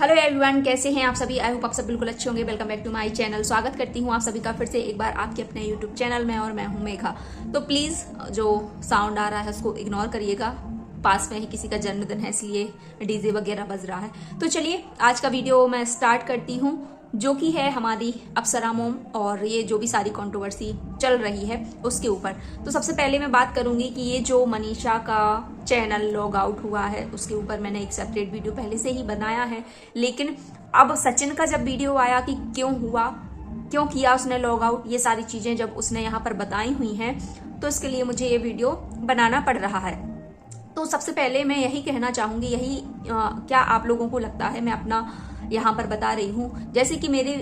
Hello everyone, कैसे हैं आप सभी। आई होप आप सब बिल्कुल अच्छे होंगे। Welcome back to my channel. स्वागत करती हूँ आप सभी का फिर से एक बार आपके अपने यूट्यूब चैनल में, और मैं हूँ मेघा। तो प्लीज जो साउंड आ रहा है उसको इग्नोर करिएगा, पास में ही किसी का जन्मदिन है इसलिए डीजे वगैरह बज रहा है। तो चलिए आज का वीडियो मैं स्टार्ट करती हूँ, जो कि है हमारी अप्सरा मोम और ये जो भी सारी कंट्रोवर्सी चल रही है उसके ऊपर। तो सबसे पहले मैं बात करूंगी कि ये जो मनीषा का चैनल लॉग आउट हुआ है उसके ऊपर मैंने एक सेपरेट वीडियो पहले से ही बनाया है, लेकिन अब सचिन का जब वीडियो आया कि क्यों हुआ, क्यों किया उसने लॉग आउट, ये सारी चीजें जब उसने यहाँ पर बताई हुई हैं तो इसके लिए मुझे ये वीडियो बनाना पड़ रहा है। तो सबसे पहले मैं यही कहना चाहूंगी, क्या आप लोगों को लगता है, मैं अपना यहाँ पर बता रही हूँ। जैसे कि मेरे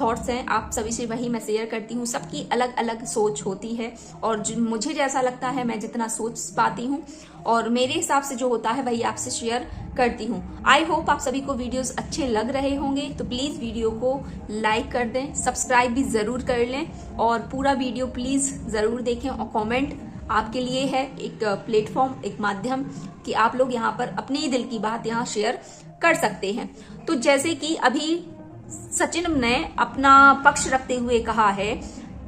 थॉट्स हैं आप सभी से वही मैं शेयर करती हूँ। सबकी अलग अलग सोच होती है और मुझे जैसा लगता है, मैं जितना सोच पाती हूँ और मेरे हिसाब से जो होता है वही आपसे शेयर करती हूँ। आई होप आप सभी को वीडियोस अच्छे लग रहे होंगे, तो प्लीज वीडियो को लाइक कर दें, सब्सक्राइब भी जरूर कर लें और पूरा वीडियो प्लीज जरूर देखें। और कॉमेंट आपके लिए है एक प्लेटफॉर्म, एक माध्यम कि आप लोग यहाँ पर अपनी दिल की बात यहाँ शेयर कर सकते हैं। तो जैसे कि अभी सचिन ने अपना पक्ष रखते हुए कहा है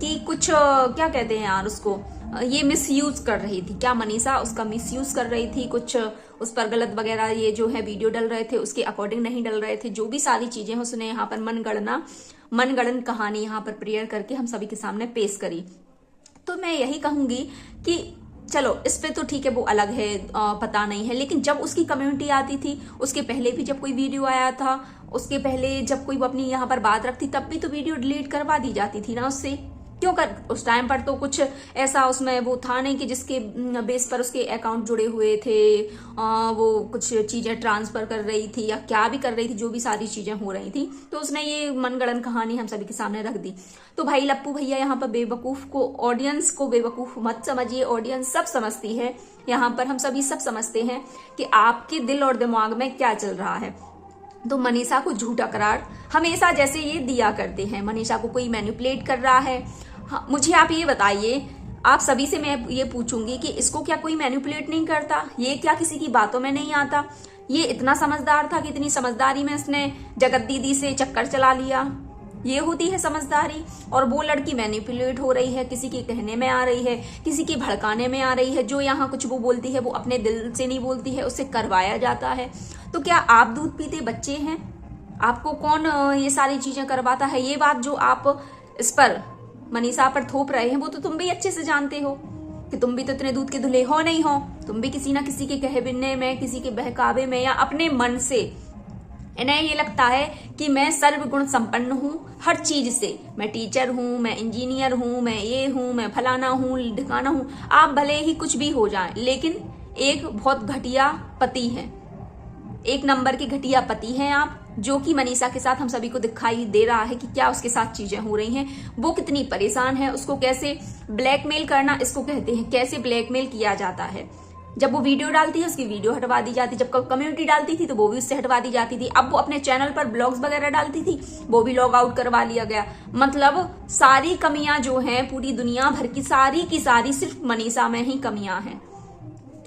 कि कुछ क्या कहते हैं यार उसको, ये मिसयूज कर रही थी, क्या मनीषा उसका मिसयूज कर रही थी, कुछ उस पर गलत वगैरह ये जो है वीडियो डल रहे थे उसके अकॉर्डिंग नहीं डल रहे थे। जो भी सारी चीजें हैं उसने यहाँ पर मनगढ़ंत कहानी यहाँ पर प्रेयर करके हम सभी के सामने पेश करी। तो मैं यही कहूंगी कि चलो इस पे तो ठीक है, वो अलग है, पता नहीं है, लेकिन जब उसकी कम्युनिटी आती थी, उसके पहले भी जब कोई वीडियो आया था, उसके पहले जब कोई अपनी यहाँ पर बात रखती तब भी तो वीडियो डिलीट करवा दी जाती थी ना उससे। क्यों कर, उस टाइम पर तो कुछ ऐसा उसमें वो था नहीं कि जिसके बेस पर उसके अकाउंट जुड़े हुए थे, वो कुछ चीजें ट्रांसफर कर रही थी या क्या भी कर रही थी, जो भी सारी चीजें हो रही थी, तो उसने ये मनगढ़ंत कहानी हम सभी के सामने रख दी। तो भाई लप्पू भैया यहाँ पर बेवकूफ को, ऑडियंस को बेवकूफ मत समझिए, ऑडियंस सब समझती है। यहाँ पर हम सभी सब समझते हैं कि आपके दिल और दिमाग में क्या चल रहा है। तो मनीषा को झूठा करार हमेशा जैसे ये दिया करते हैं, मनीषा को कोई मैनिपुलेट कर रहा है। हाँ, मुझे आप ये बताइए, आप सभी से मैं ये पूछूंगी कि इसको क्या कोई मैनिपुलेट नहीं करता, ये क्या किसी की बातों में नहीं आता, ये इतना समझदार था कि इतनी समझदारी में इसने जगत दीदी से चक्कर चला लिया, ये होती है समझदारी। और वो लड़की मैनिपुलेट हो रही है, किसी के कहने में आ रही है, किसी के भड़काने में आ रही है, जो यहाँ कुछ वो बोलती है वो अपने दिल से नहीं बोलती है, उससे करवाया जाता है। तो क्या आप दूध पीते बच्चे हैं, आपको कौन ये सारी चीजें करवाता है? ये बात जो आप इस पर मनीषा पर थोप रहे हैं वो तो तुम भी अच्छे से जानते हो कि तुम भी तो इतने दूध के धुले हो नहीं हो, तुम भी किसी ना किसी के कहने में, किसी के बहकावे में या अपने मन से इन्हें ये लगता है कि मैं सर्वगुण संपन्न हूँ हर चीज से, मैं टीचर हूँ, मैं इंजीनियर हूँ, मैं ये हूँ, मैं फलाना हूँ ढिकाना हूँ। आप भले ही कुछ भी हो जाए, लेकिन एक बहुत घटिया पति है, एक नंबर के घटिया पति हैं आप, जो कि मनीषा के साथ हम सभी को दिखाई दे रहा है कि क्या उसके साथ चीजें हो रही हैं, वो कितनी परेशान है, उसको कैसे ब्लैकमेल करना इसको कहते हैं, कैसे ब्लैकमेल किया जाता है। जब वो वीडियो डालती है उसकी वीडियो हटवा दी जाती, जब कम्युनिटी डालती थी तो वो भी उससे हटवा दी जाती थी, अब वो अपने चैनल पर ब्लॉग्स वगैरह डालती थी वो भी लॉग आउट करवा लिया गया। मतलब सारी कमियां जो हैं पूरी दुनिया भर की सारी सिर्फ मनीषा में ही कमियां हैं।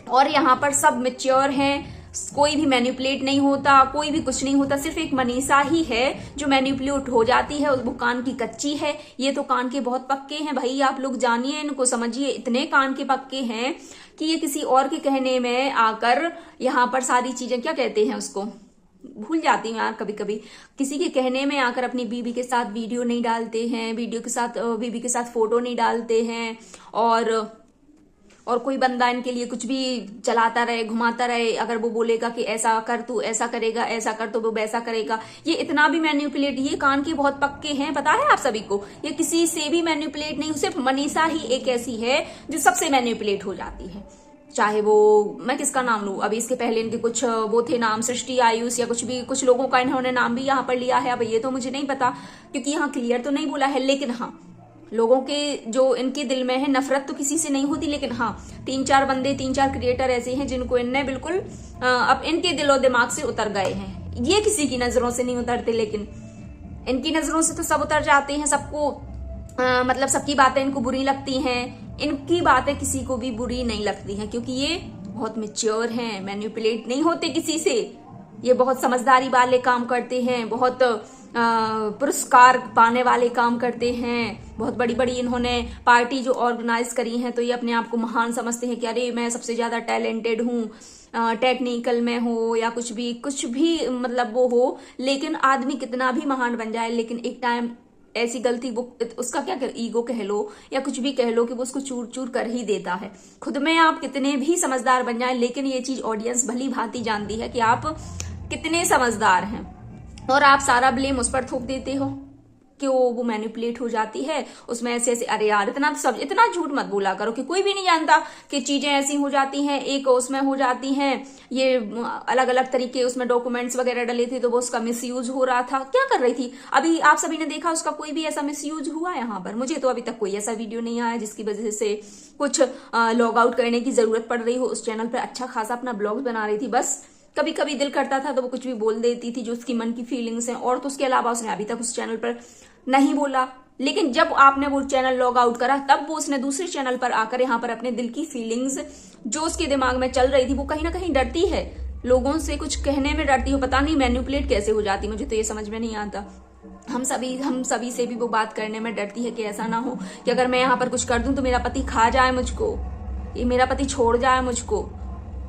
और यहाँ पर सब मैच्योर हैं, कोई भी मैनिपुलेट नहीं होता, कोई भी कुछ नहीं होता, सिर्फ एक मनीषा ही है जो मैनिपुलेट हो जाती है, वो कान की कच्ची है। ये तो कान के बहुत पक्के हैं भाई, आप लोग जानिए इनको, समझिए, इतने कान के पक्के हैं कि ये किसी और के कहने में आकर यहाँ पर सारी चीजें, क्या कहते हैं उसको, भूल जाती हूँ यार कभी कभी, किसी के कहने में आकर अपनी बीबी के साथ वीडियो नहीं डालते हैं, बीबी के साथ फोटो नहीं डालते हैं, और कोई बंदा इनके लिए कुछ भी चलाता रहे, घुमाता रहे, अगर वो बोलेगा कि ऐसा कर, तू ऐसा करेगा, ऐसा कर तो वो वैसा करेगा। ये इतना भी मैनिपुलेट, ये कान के बहुत पक्के हैं, पता है आप सभी को, ये किसी से भी मैनिपुलेट नहीं, सिर्फ मनीषा ही एक ऐसी है जो सबसे मैनिपुलेट हो जाती है। चाहे वो, मैं किसका नाम लूं, अभी इसके पहले इनके कुछ वो थे नाम, सृष्टि, आयुष या कुछ भी, कुछ लोगों का इन्होंने नाम भी यहाँ पर लिया है, अब ये तो मुझे नहीं पता क्योंकि यहाँ क्लियर तो नहीं बोला है, लेकिन हाँ लोगों के जो इनके दिल में है, नफरत तो किसी से नहीं होती, लेकिन हाँ 3-4 क्रिएटर ऐसे हैं जिनको इनने बिल्कुल अब इनके दिलो दिमाग से उतर गए हैं। ये किसी की नजरों से नहीं उतरते, लेकिन इनकी नजरों से तो सब उतर जाते हैं, सबको मतलब सबकी बातें इनको बुरी लगती हैं, इनकी बातें किसी को भी बुरी नहीं लगती हैं, क्योंकि ये बहुत मैच्योर हैं, मैनिपुलेट नहीं होते किसी से, ये बहुत समझदारी वाले काम करते हैं, बहुत पुरस्कार पाने वाले काम करते हैं, बहुत बड़ी बड़ी इन्होंने पार्टी जो ऑर्गेनाइज करी है तो ये अपने आप को महान समझते हैं कि अरे मैं सबसे ज्यादा टैलेंटेड हूँ, टेक्निकल में हो या कुछ भी मतलब वो हो। लेकिन आदमी कितना भी महान बन जाए, लेकिन एक टाइम ऐसी गलती वो उसका क्या ईगो कह लो या कुछ भी कह लो कि वो उसको चूर चूर कर ही देता है। खुद में आप कितने भी समझदार बन जाए, लेकिन ये चीज ऑडियंस भली भांति जानती है कि आप कितने समझदार हैं, और आप सारा ब्लेम उस पर थोप देते हो कि वो मैनिपुलेट हो जाती है उसमें ऐसे ऐसे। अरे यार इतना झूठ मत बोला करो कि कोई भी नहीं जानता कि चीजें ऐसी हो जाती हैं, एक उसमें हो जाती हैं ये अलग अलग तरीके, उसमें डॉक्यूमेंट्स वगैरह डले थे तो वो उसका मिसयूज हो रहा था। क्या कर रही थी? अभी आप सभी ने देखा उसका कोई भी ऐसा मिसयूज हुआ यहाँ पर? मुझे तो अभी तक कोई ऐसा वीडियो नहीं आया जिसकी वजह से कुछ लॉग आउट करने की जरूरत पड़ रही हो। उस चैनल पर अच्छा खासा अपना ब्लॉग बना रही थी, बस कभी कभी दिल करता था तो वो कुछ भी बोल देती थी जो उसकी मन की फीलिंग्स हैं, और तो उसके अलावा उसने अभी तक उस चैनल पर नहीं बोला। लेकिन जब आपने वो चैनल लॉग आउट करा तब वो उसने दूसरे चैनल पर आकर यहाँ पर अपने दिल की फीलिंग्स जो उसके दिमाग में चल रही थी, वो कहीं ना कहीं डरती है लोगों से कुछ कहने में, डरती हो, पता नहीं मैनिपुलेट कैसे हो जाती, मुझे तो ये समझ में नहीं आता। हम सभी से भी वो बात करने में डरती है कि ऐसा ना हो कि अगर मैं यहाँ पर कुछ कर दूं तो मेरा पति खा जाए मुझको, ये मेरा पति छोड़ जाए मुझको।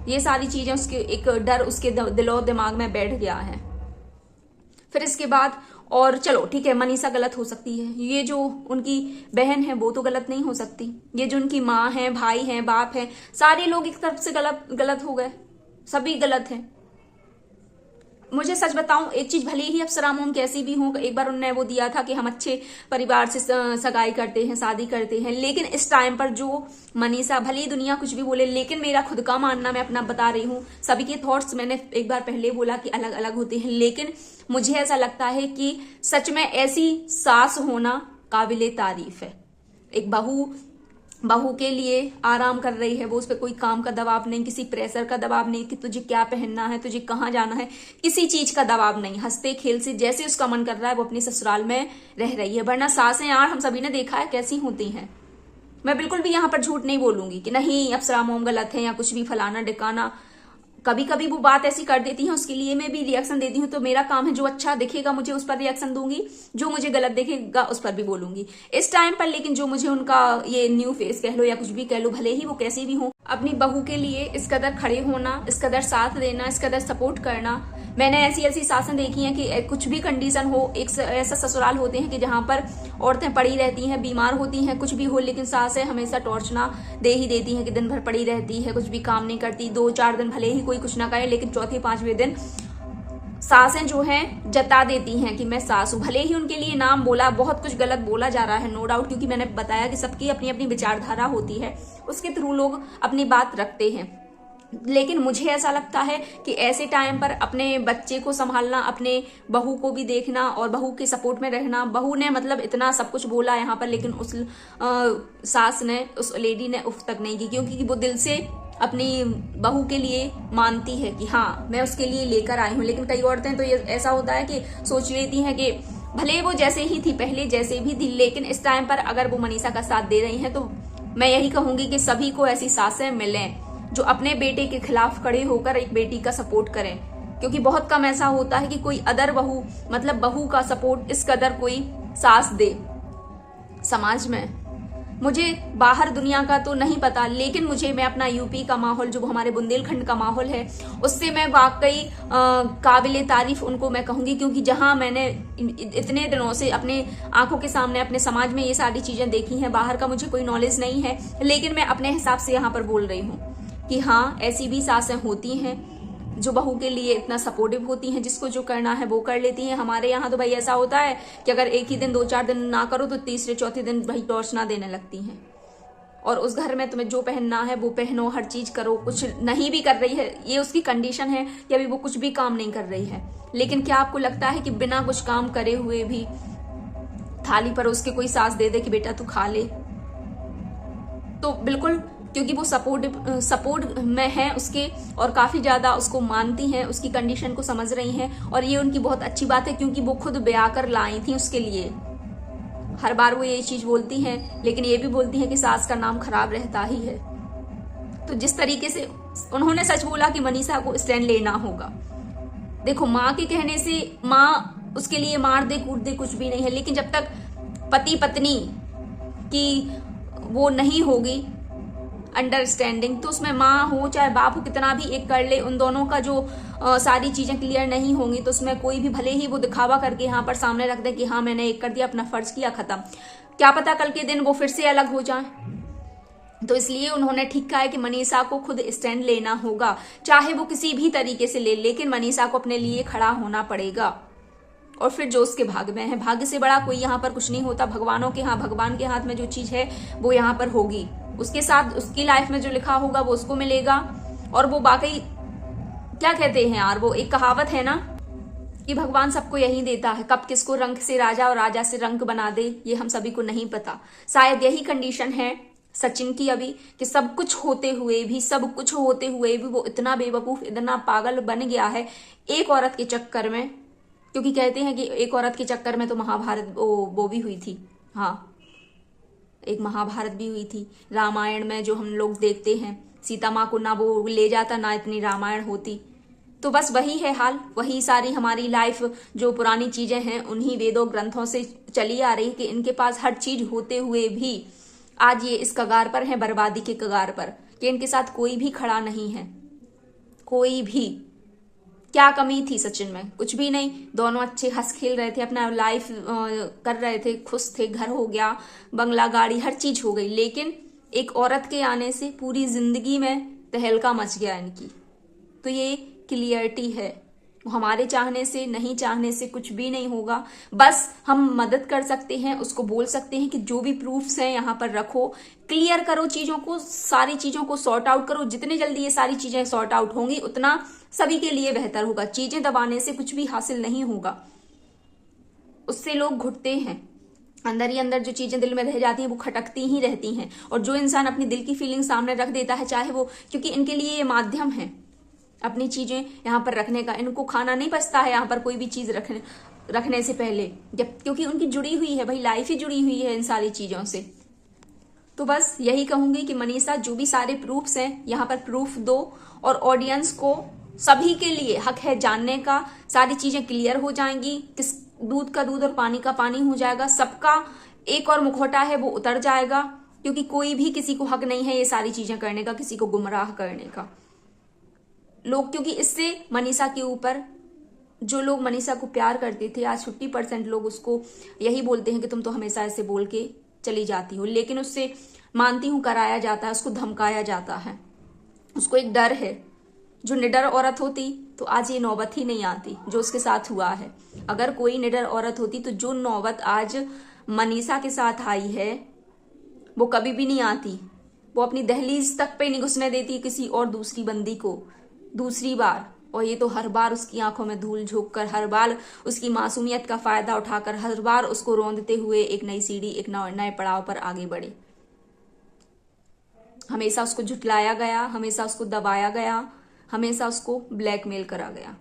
ये सारी चीजें उसके एक डर उसके दिलो दिमाग में बैठ गया है। फिर इसके बाद और चलो ठीक है, मनीषा गलत हो सकती है, ये जो उनकी बहन है वो तो गलत नहीं हो सकती, ये जो उनकी माँ है, भाई है, बाप है, सारे लोग एक तरफ से गलत हो गए, सभी गलत हैं। मुझे सच बताऊं, एक चीज, भले ही अप्सरा मोम कैसी भी हो, एक बार उन्होंने वो दिया था कि हम अच्छे परिवार से सगाई करते हैं, शादी करते हैं, लेकिन इस टाइम पर जो मनीषा, भले ही दुनिया कुछ भी बोले, लेकिन मेरा खुद का मानना, मैं अपना बता रही हूँ, सभी के थॉट्स मैंने एक बार पहले बोला कि अलग अलग होते हैं, लेकिन मुझे ऐसा लगता है कि सच में ऐसी सास होना काबिले तारीफ है। एक बहू के लिए आराम कर रही है वो, उस पर कोई काम का दबाव नहीं, किसी प्रेशर का दबाव नहीं कि तुझे क्या पहनना है, तुझे कहाँ जाना है, किसी चीज का दबाव नहीं, हंसते खेल से जैसे उसका मन कर रहा है वो अपने ससुराल में रह रही है। वरना सासें यार हम सभी ने देखा है कैसी होती हैं। मैं बिल्कुल भी यहाँ पर झूठ नहीं बोलूंगी कि नहीं अप्सरा मोम गलत है या कुछ भी फलाना डिकाना, कभी कभी वो बात ऐसी कर देती है, उसके लिए मैं भी रिएक्शन देती हूँ। तो मेरा काम है जो अच्छा दिखेगा मुझे उस पर रिएक्शन दूंगी, जो मुझे गलत दिखेगा उस पर भी बोलूंगी इस टाइम पर। लेकिन जो मुझे उनका ये न्यू फेस कह लो या कुछ भी कह लो, भले ही वो कैसी भी हो, अपनी बहू के लिए इस कदर खड़े होना, इस कदर साथ देना, इस कदर सपोर्ट करना। मैंने ऐसी सासें देखी हैं कि कुछ भी कंडीशन हो, एक ऐसा ससुराल होते हैं कि जहां पर औरतें पड़ी रहती हैं, बीमार होती हैं, कुछ भी हो, लेकिन सासें हमेशा टॉर्चना दे ही देती हैं कि दिन भर पड़ी रहती है, कुछ भी काम नहीं करती। 2-4 दिन भले ही कोई कुछ ना करे, लेकिन चौथे 5वें दिन सासें जो हैं जता देती हैं कि मैं सास हूं। भले ही उनके लिए नाम बोला, बहुत कुछ गलत बोला जा रहा है नो डाउट, क्योंकि मैंने बताया कि सबकी अपनी अपनी विचारधारा होती है, उसके थ्रू लोग अपनी बात रखते हैं। लेकिन मुझे ऐसा लगता है कि ऐसे टाइम पर अपने बच्चे को संभालना, अपने बहू को भी देखना और बहू के सपोर्ट में रहना। बहू ने मतलब इतना सब कुछ बोला यहाँ पर, लेकिन उस सास ने, उस लेडी ने उफ तक नहीं की, क्योंकि वो दिल से अपनी बहू के लिए मानती है कि हाँ मैं उसके लिए लेकर आई हूँ। लेकिन कई औरतें तो ये ऐसा होता है कि सोच लेती हैं कि भले वो जैसे ही थी पहले, जैसे भी थी, लेकिन इस टाइम पर अगर वो मनीषा का साथ दे रही हैं तो मैं यही कहूंगी कि सभी को ऐसी सासें मिलें जो अपने बेटे के खिलाफ खड़े होकर एक बेटी का सपोर्ट करें। क्योंकि बहुत कम ऐसा होता है कि कोई अदर बहू, मतलब बहू का सपोर्ट इस कदर कोई सास दे समाज में। मुझे बाहर दुनिया का तो नहीं पता, लेकिन मैं अपना यूपी का माहौल, जो हमारे बुंदेलखंड का माहौल है, उससे मैं वाकई काबिले तारीफ उनको मैं कहूंगी। क्योंकि जहां मैंने इतने दिनों से अपने आंखों के सामने अपने समाज में ये सारी चीजें देखी हैं, बाहर का मुझे कोई नॉलेज नहीं है, लेकिन मैं अपने हिसाब से यहाँ पर बोल रही हूँ कि हाँ ऐसी भी सासें होती हैं जो बहू के लिए इतना सपोर्टिव होती हैं, जिसको जो करना है वो कर लेती हैं। हमारे यहाँ तो भाई ऐसा होता है कि अगर एक ही दिन 2-4 दिन ना करो तो तीसरे चौथे दिन भाई टॉर्चना देने लगती हैं, और उस घर में तुम्हें जो पहनना है वो पहनो, हर चीज करो। कुछ नहीं भी कर रही है, ये उसकी कंडीशन है कि अभी वो कुछ भी काम नहीं कर रही है, लेकिन क्या आपको लगता है कि बिना कुछ काम करे हुए भी थाली परोस के कोई सास दे दे कि बेटा तू खा ले? तो बिल्कुल, क्योंकि वो सपोर्ट में है उसके, और काफी ज्यादा उसको मानती हैं, उसकी कंडीशन को समझ रही हैं, और ये उनकी बहुत अच्छी बात है क्योंकि वो खुद ब्याह कर लाई थी उसके लिए। हर बार वो ये चीज बोलती हैं, लेकिन ये भी बोलती हैं कि सास का नाम खराब रहता ही है। तो जिस तरीके से उन्होंने सच बोला कि मनीषा को स्टैंड लेना होगा, देखो माँ के कहने से माँ उसके लिए मार दे कूट दे कुछ भी नहीं है, लेकिन जब तक पति पत्नी की वो नहीं होगी अंडरस्टैंडिंग, तो उसमें माँ हो चाहे बाप हो कितना भी एक कर ले, उन दोनों का जो सारी चीजें क्लियर नहीं होंगी तो उसमें कोई भी भले ही वो दिखावा करके यहाँ पर सामने रख दे कि हाँ मैंने एक कर दिया, अपना फर्ज किया, खत्म, क्या पता कल के दिन वो फिर से अलग हो जाए। तो इसलिए उन्होंने ठीक कहा है कि मनीषा को खुद स्टैंड लेना होगा, चाहे वो किसी भी तरीके से ले, लेकिन मनीषा को अपने लिए खड़ा होना पड़ेगा। और फिर जो उसके भाग्य में है, भाग्य से बड़ा कोई यहाँ पर कुछ नहीं होता, भगवानों के भगवान के हाथ में जो चीज है वो यहाँ पर होगी, उसके साथ उसकी लाइफ में जो लिखा होगा वो उसको मिलेगा। और वो बाकी क्या कहते हैं यार, वो एक कहावत है ना कि भगवान सबको यही देता है, कब किसको रंग से राजा और राजा से रंग बना दे ये हम सभी को नहीं पता। शायद यही कंडीशन है सचिन की अभी, कि सब कुछ होते हुए भी वो इतना बेवकूफ इतना पागल बन गया है एक औरत के चक्कर में। क्योंकि कहते हैं कि एक औरत के चक्कर में तो महाभारत वो भी हुई थी, हाँ एक महाभारत भी हुई थी। रामायण में जो हम लोग देखते हैं, सीता माँ को ना वो ले जाता ना इतनी रामायण होती। तो बस वही है हाल, वही सारी हमारी लाइफ जो पुरानी चीजें हैं उन्हीं वेदों ग्रंथों से चली आ रही कि इनके पास हर चीज होते हुए भी आज ये इस कगार पर है, बर्बादी के कगार पर, कि इनके साथ कोई भी खड़ा नहीं है, कोई भी। क्या कमी थी सचिन में? कुछ भी नहीं, दोनों अच्छे हंस खेल रहे थे, अपना लाइफ कर रहे थे, खुश थे, घर हो गया, बंगला गाड़ी हर चीज हो गई, लेकिन एक औरत के आने से पूरी जिंदगी में तहलका मच गया इनकी। तो ये क्लियरिटी है, हमारे चाहने से नहीं चाहने से कुछ भी नहीं होगा, बस हम मदद कर सकते हैं, उसको बोल सकते हैं कि जो भी प्रूफ्स हैं यहाँ पर रखो, क्लियर करो चीजों को, सारी चीजों को सॉर्ट आउट करो। जितने जल्दी ये सारी चीजें सॉर्ट आउट होंगी उतना सभी के लिए बेहतर होगा। चीजें दबाने से कुछ भी हासिल नहीं होगा, उससे लोग घुटते हैं, अंदर ही अंदर जो चीजें दिल में रह जाती हैं वो खटकती ही रहती हैं। और जो इंसान अपनी दिल की फीलिंग सामने रख देता है, चाहे वो, क्योंकि इनके लिए ये माध्यम है अपनी चीजें यहाँ पर रखने का, इनको खाना नहीं पचता है यहाँ पर कोई भी चीज रखने से पहले, जब क्योंकि उनकी जुड़ी हुई है भाई, लाइफ ही जुड़ी हुई है इन सारी चीजों से। तो बस यही कहूंगी कि मनीषा जो भी सारे प्रूफ्स हैं यहाँ पर प्रूफ दो, और ऑडियंस को सभी के लिए हक है जानने का, सारी चीजें क्लियर हो जाएंगी, किस दूध का दूध और पानी का पानी हो जाएगा, सबका एक और मुखौटा है वो उतर जाएगा, क्योंकि कोई भी किसी को हक नहीं है ये सारी चीजें करने का, किसी को गुमराह करने का। लोग, क्योंकि इससे मनीषा के ऊपर जो लोग मनीषा को प्यार करते थे, आज 50% लोग उसको यही बोलते हैं कि तुम तो हमेशा ऐसे बोल के चली जाती हो, लेकिन उससे मानती हूं कराया जाता है, उसको धमकाया जाता है, उसको एक डर है। जो निडर औरत होती तो आज ये नौबत ही नहीं आती जो उसके साथ हुआ है। अगर कोई निडर औरत होती तो जो नौबत आज मनीषा के साथ आई है वो कभी भी नहीं आती। वो अपनी दहलीज तक पे नहीं घुसने देती किसी और दूसरी बंदी को दूसरी बार, और ये तो हर बार उसकी आंखों में धूल झोंक कर, हर बार उसकी मासूमियत का फायदा उठाकर, हर बार उसको रौंदते हुए एक नई सीढ़ी, एक नए पड़ाव पर आगे बढ़े। हमेशा उसको झुटलाया गया, हमेशा उसको दबाया गया, हमेशा उसको ब्लैकमेल करा गया।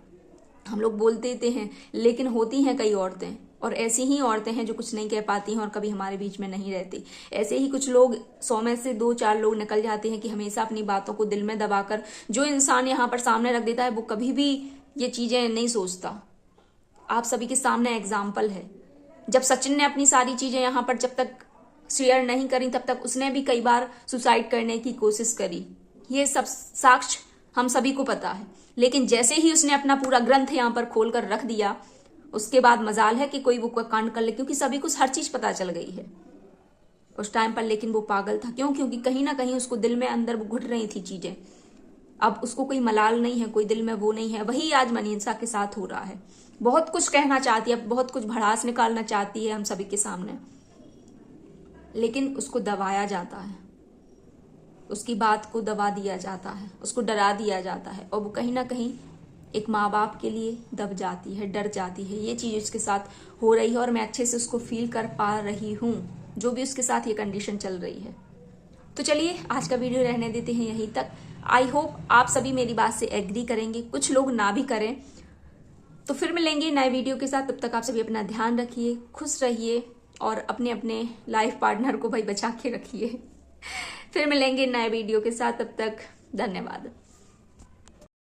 हम लोग बोलते हैं, लेकिन होती हैं कई औरतें, और ऐसी ही औरतें हैं जो कुछ नहीं कह पाती हैं और कभी हमारे बीच में नहीं रहती। ऐसे ही कुछ लोग 100 में से 2-4 लोग निकल जाते हैं कि हमेशा अपनी बातों को दिल में दबाकर जो इंसान यहाँ पर सामने रख देता है वो कभी भी ये चीजें नहीं सोचता। आप सभी के सामने एग्जाम्पल है, जब सचिन ने अपनी सारी चीजें यहाँ पर जब तक शेयर नहीं करी तब तक उसने भी कई बार सुसाइड करने की कोशिश करी, ये सब साक्ष्य हम सभी को पता है। लेकिन जैसे ही उसने अपना पूरा ग्रंथ यहाँ पर खोल कर रख दिया, उसके बाद मजाल है कि कोई वो कांड कर ले, क्योंकि सभी को हर चीज पता चल गई है उस टाइम पर। लेकिन वो पागल था, क्यों? क्योंकि कहीं ना कहीं उसको दिल में अंदर वो घुट रही थी चीजें। अब उसको कोई मलाल नहीं है, कोई दिल में वो नहीं है। वही आज मनीषा के साथ हो रहा है। बहुत कुछ कहना चाहती है, बहुत कुछ भड़ास निकालना चाहती है हम सभी के सामने, लेकिन उसको दबाया जाता है, उसकी बात को दबा दिया जाता है, उसको डरा दिया जाता है, और वो कहीं ना कहीं एक माँ बाप के लिए दब जाती है, डर जाती है। ये चीज उसके साथ हो रही है और मैं अच्छे से उसको फील कर पा रही हूँ, जो भी उसके साथ ये कंडीशन चल रही है। तो चलिए आज का वीडियो रहने देते हैं यहीं तक। आई होप आप सभी मेरी बात से एग्री करेंगे, कुछ लोग ना भी करें। तो फिर मिलेंगे नए वीडियो के साथ, तब तक आप सभी अपना ध्यान रखिए, खुश रहिए और अपने अपने लाइफ पार्टनर को भाई बचा के रखिए। फिर मिलेंगे नए वीडियो के साथ, तब तक धन्यवाद।